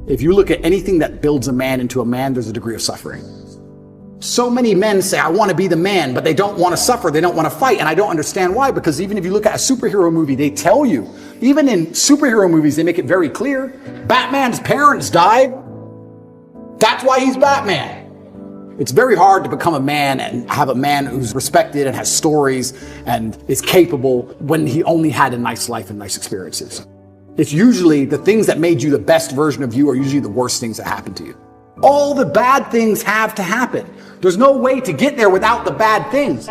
If you look at anything that builds a man into a man, there's a degree of suffering. So many men say, I want to be the man, but they don't want to suffer. They don't want to fight. And I don't understand why, because even if you look at a superhero movie, they tell you, even in superhero movies, they make it very clear. Batman's parents died. That's why he's Batman. It's very hard to become a man and have a man who's respected and has stories and is capable when he only had a nice life and nice experiences. It's usually the things that made you the best version of you are usually the worst things that happen to you. All the bad things have to happen. There's no way to get there without the bad things.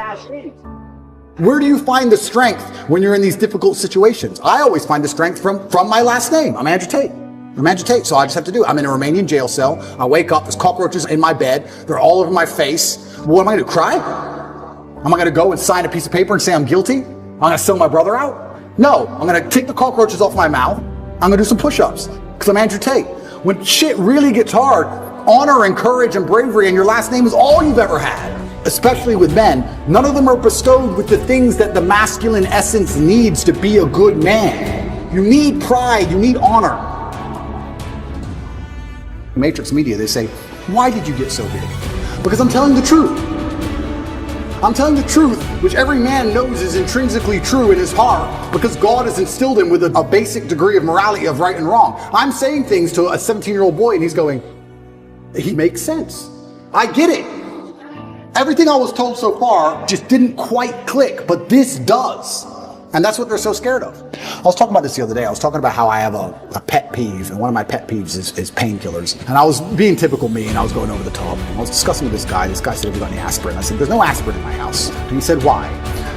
Where do you find the strength when you're in these difficult situations? I always find the strength from my last name. I'm Andrew Tate. I'm Andrew Tate, so I just have to do it. I'm in a Romanian jail cell. I wake up, there's cockroaches in my bed. They're all over my face. What am I going to do, cry? Am I going to go and sign a piece of paper and say I'm guilty? I'm going to sell my brother out? No, I'm going to take the cockroaches off my mouth. I'm going to do some push-ups because I'm Andrew Tate. When shit really gets hard, honor and courage and bravery and your last name is all you've ever had. Especially with men, none of them are bestowed with the things that the masculine essence needs to be a good man. You need pride, you need honor. Matrix Media, they say, why did you get so big? Because I'm telling the truth. I'm telling the truth, which every man knows is intrinsically true in his heart, because God has instilled him with a basic degree of morality of right and wrong. I'm saying things to a 17-year-old boy and he's going, he makes sense. I get it. Everything I was told so far just didn't quite click, but this does. And that's what they're so scared of. I was talking about this the other day. I was talking about how I have a pet peeve, and one of my pet peeves is painkillers. And I was being typical me, and I was going over the top. I was discussing with this guy. This guy said, have you got any aspirin? I said, there's no aspirin in my house. And he said, why?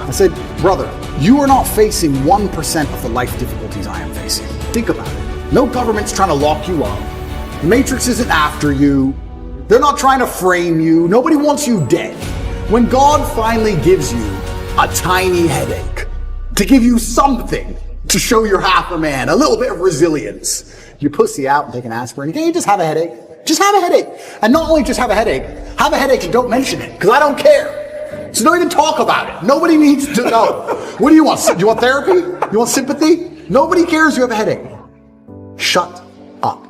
I said, brother, you are not facing 1% of the life difficulties I am facing. Think about it. No government's trying to lock you up. The Matrix isn't after you. They're not trying to frame you. Nobody wants you dead. When God finally gives you a tiny headache, to give you something to show you're half a man, a little bit of resilience, you pussy out and take an aspirin. Can't you just have a headache? Just have a headache. And not only just have a headache and don't mention it, because I don't care. So don't even talk about it. Nobody needs to know. What do you want? You want therapy? You want sympathy? Nobody cares you have a headache. Shut up.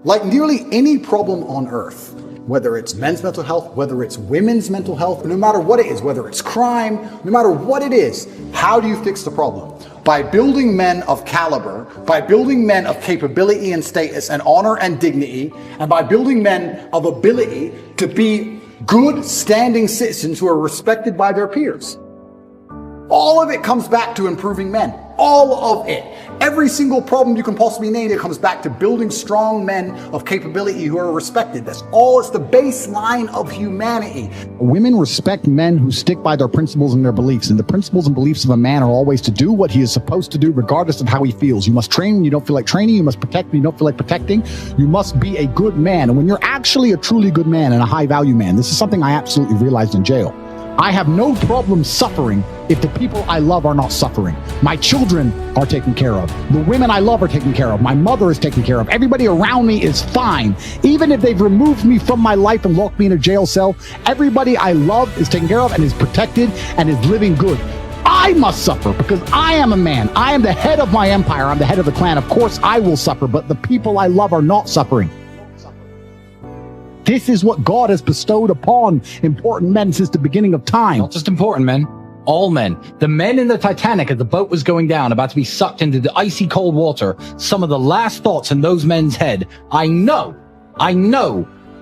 Like nearly any problem on earth, whether it's men's mental health, whether it's women's mental health, no matter what it is, whether it's crime, no matter what it is, how do you fix the problem? By building men of caliber, by building men of capability and status and honor and dignity, and by building men of ability to be good standing citizens who are respected by their peers. All of it comes back to improving men. All of it. Every single problem you can possibly name, it comes back to building strong men of capability who are respected. That's all. It's the baseline of humanity. Women respect men who stick by their principles and their beliefs. And the principles and beliefs of a man are always to do what he is supposed to do, regardless of how he feels. You must train when you don't feel like training. You must protect when you don't feel like protecting. You must be a good man. And when you're actually a truly good man and a high value man, this is something I absolutely realized in jail. I have no problem suffering if the people I love are not suffering. My children are taken care of. The women I love are taken care of. My mother is taken care of. Everybody around me is fine. Even if they've removed me from my life and locked me in a jail cell, everybody I love is taken care of and is protected and is living good. I must suffer because I am a man. I am the head of my empire. I'm the head of the clan. Of course I will suffer, but the people I love are not suffering. This is what God has bestowed upon important men since the beginning of time. Not just important men, all men. The men in the Titanic as the boat was going down, about to be sucked into the icy cold water, some of the last thoughts in those men's head, I know,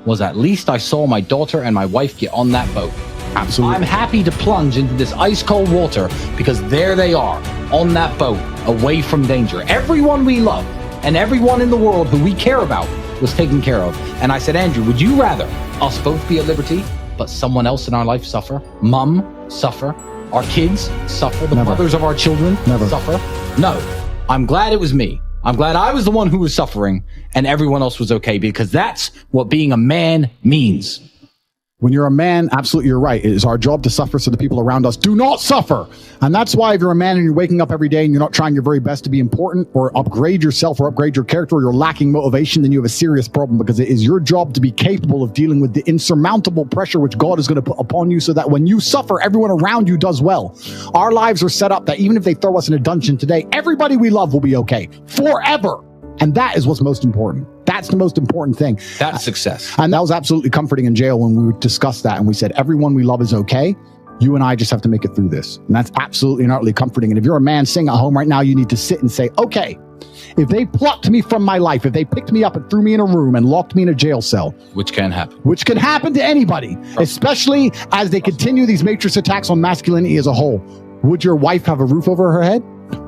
was at least I saw my daughter and my wife get on that boat. Absolutely. I'm happy to plunge into this ice cold water because there they are on that boat, away from danger. Everyone we love and everyone in the world who we care about was taken care of. And I said, Andrew, would you rather us both be at liberty, but someone else in our life suffer? Mom suffer? Our kids suffer? The mothers of our children suffer? No. I'm glad it was me. I'm glad I was the one who was suffering and everyone else was okay, because that's what being a man means. When you're a man, absolutely, you're right. It is our job to suffer so the people around us do not suffer. And that's why if you're a man and you're waking up every day and you're not trying your very best to be important or upgrade yourself or upgrade your character, or you're lacking motivation, then you have a serious problem, because it is your job to be capable of dealing with the insurmountable pressure which God is going to put upon you so that when you suffer, everyone around you does well. Our lives are set up that even if they throw us in a dungeon today, everybody we love will be okay forever. And that is what's most important. That's the most important thing. That's success. And that was absolutely comforting in jail when we discussed that. And we said, everyone we love is okay. You and I just have to make it through this. And that's absolutely and utterly comforting. And if you're a man sitting at home right now, you need to sit and say, okay, if they plucked me from my life, if they picked me up and threw me in a room and locked me in a jail cell, Which can happen. which can happen to anybody, especially as they continue these matrix attacks on masculinity as a whole, would your wife have a roof over her head?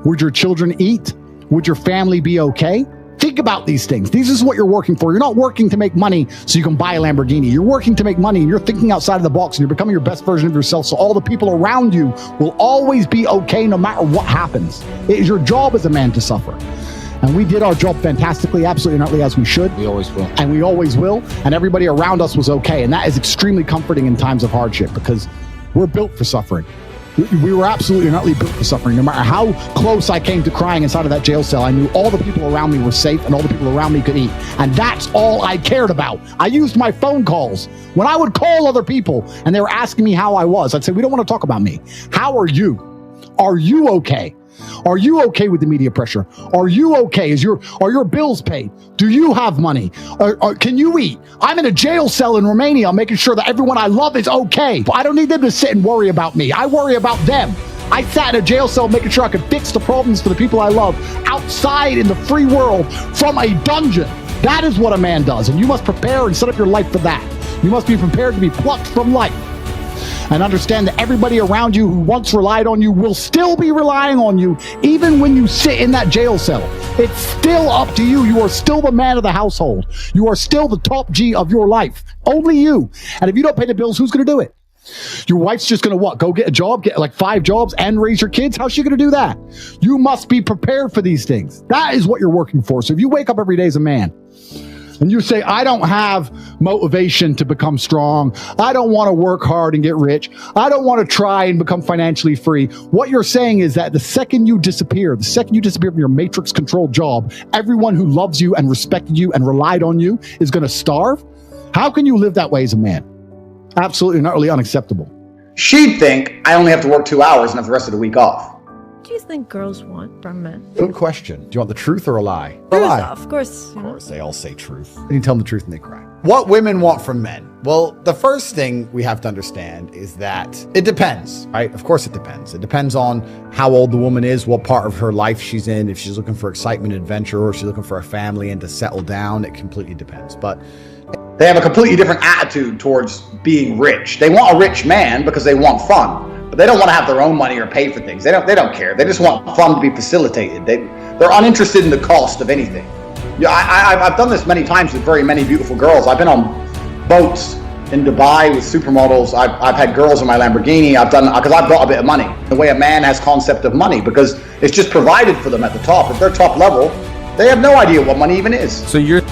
Would your children eat? Would your family be okay? Think about these things. This is what you're working for. You're not working to make money so you can buy a Lamborghini. You're working to make money and you're thinking outside of the box and you're becoming your best version of yourself so all the people around you will always be okay no matter what happens. It is your job as a man to suffer. And we did our job fantastically, absolutely and utterly as we should. We always will. And we always will. And everybody around us was okay. And that is extremely comforting in times of hardship because we're built for suffering. We were absolutely and utterly built for suffering. No matter how close I came to crying inside of that jail cell, I knew all the people around me were safe and all the people around me could eat. And that's all I cared about. I used my phone calls. When I would call other people and they were asking me how I was, I'd say, we don't want to talk about me. How are you? Are you okay? Are you okay with the media pressure? Are you okay? Are your bills paid? Do you have money? Can you eat? I'm in a jail cell in Romania. I'm making sure that everyone I love is okay. I don't need them to sit and worry about me. I worry about them. I sat in a jail cell making sure I could fix the problems for the people I love outside in the free world from a dungeon. That is what a man does. And you must prepare and set up your life for that. You must be prepared to be plucked from life. And understand that everybody around you who once relied on you will still be relying on you, even when you sit in that jail cell. It's still up to you. You are still the man of the household. You are still the top G of your life. Only you. And if you don't pay the bills, who's going to do it? Your wife's just going to what? Go get a job, get like 5 jobs and raise your kids? How's she going to do that? You must be prepared for these things. That is what you're working for. So if you wake up every day as a man, and you say, I don't have motivation to become strong. I don't want to work hard and get rich. I don't want to try and become financially free. What you're saying is that the second you disappear from your matrix controlled job, everyone who loves you and respected you and relied on you is going to starve. How can you live that way as a man? Absolutely and utterly unacceptable. She'd think I only have to work 2 hours and have the rest of the week off. What do you think girls want from men? Good question. Do you want the truth or a lie? A Truth, lie. of course. Of course, they all say truth. And you tell them the truth and they cry. What women want from men? Well, the first thing we have to understand is that it depends, right? Of course it depends. It depends on how old the woman is, what part of her life she's in, if she's looking for excitement and adventure, or if she's looking for a family and to settle down. It completely depends. But They have a completely different attitude towards being rich. They want a rich man because they want fun. But they don't want to have their own money or pay for things. They don't care. They just want fun to be facilitated. They're uninterested in the cost of anything. Yeah, I've done this many times with very many beautiful girls. I've been on boats in Dubai with supermodels. I've had girls in my Lamborghini. Because I've got a bit of money. The way a man has concept of money, because it's just provided for them at the top. If they're top level, they have no idea what money even is. So you're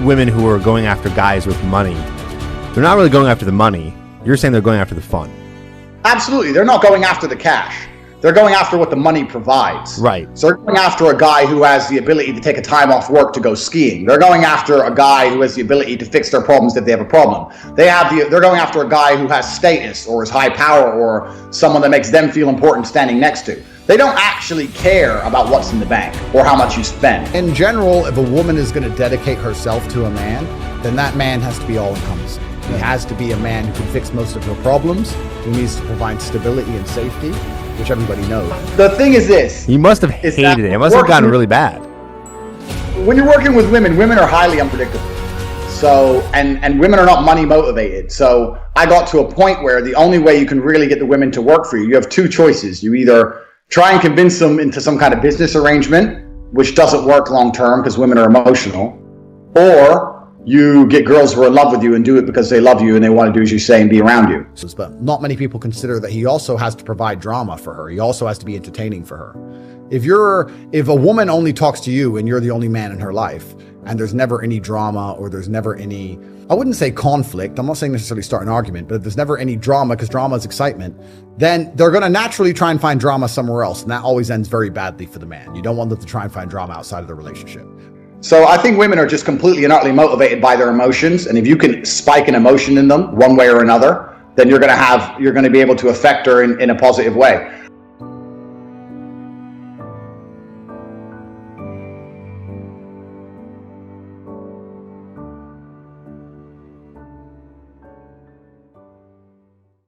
women who are going after guys with money. They're not really going after the money. You're saying they're going after the fun. Absolutely. They're not going after the cash. They're going after what the money provides. Right. So they're going after a guy who has the ability to take a time off work to go skiing. They're going after a guy who has the ability to fix their problems if they have a problem. They're going after a guy who has status or is high power or someone that makes them feel important standing next to. They don't actually care about what's in the bank or how much you spend. in general, if a woman is going to dedicate herself to a man, then that man has to be all-encompassing. He has to be a man who can fix most of her problems, who needs to provide stability and safety, which everybody knows. The thing is this. You must have Is that hated it. It must have gotten working- really bad. When you're working with women, women are highly unpredictable. So, and women are not money motivated. So I got to a point where the only way you can really get the women to work for you, you have 2 choices. You either try and convince them into some kind of business arrangement, which doesn't work long term because women are emotional, or you get girls who are in love with you and do it because they love you and they want to do as you say and be around you. But not many people consider that he also has to provide drama for her. He also has to be entertaining for her. If a woman only talks to you and you're the only man in her life, and there's never any drama or there's never any, I wouldn't say conflict, I'm not saying necessarily start an argument, but if there's never any drama, because drama is excitement, then they're going to naturally try and find drama somewhere else. And that always ends very badly for the man. You don't want them to try and find drama outside of the relationship. So I think women are just completely and utterly motivated by their emotions. And if you can spike an emotion in them one way or another, then you're going to be able to affect her in a positive way.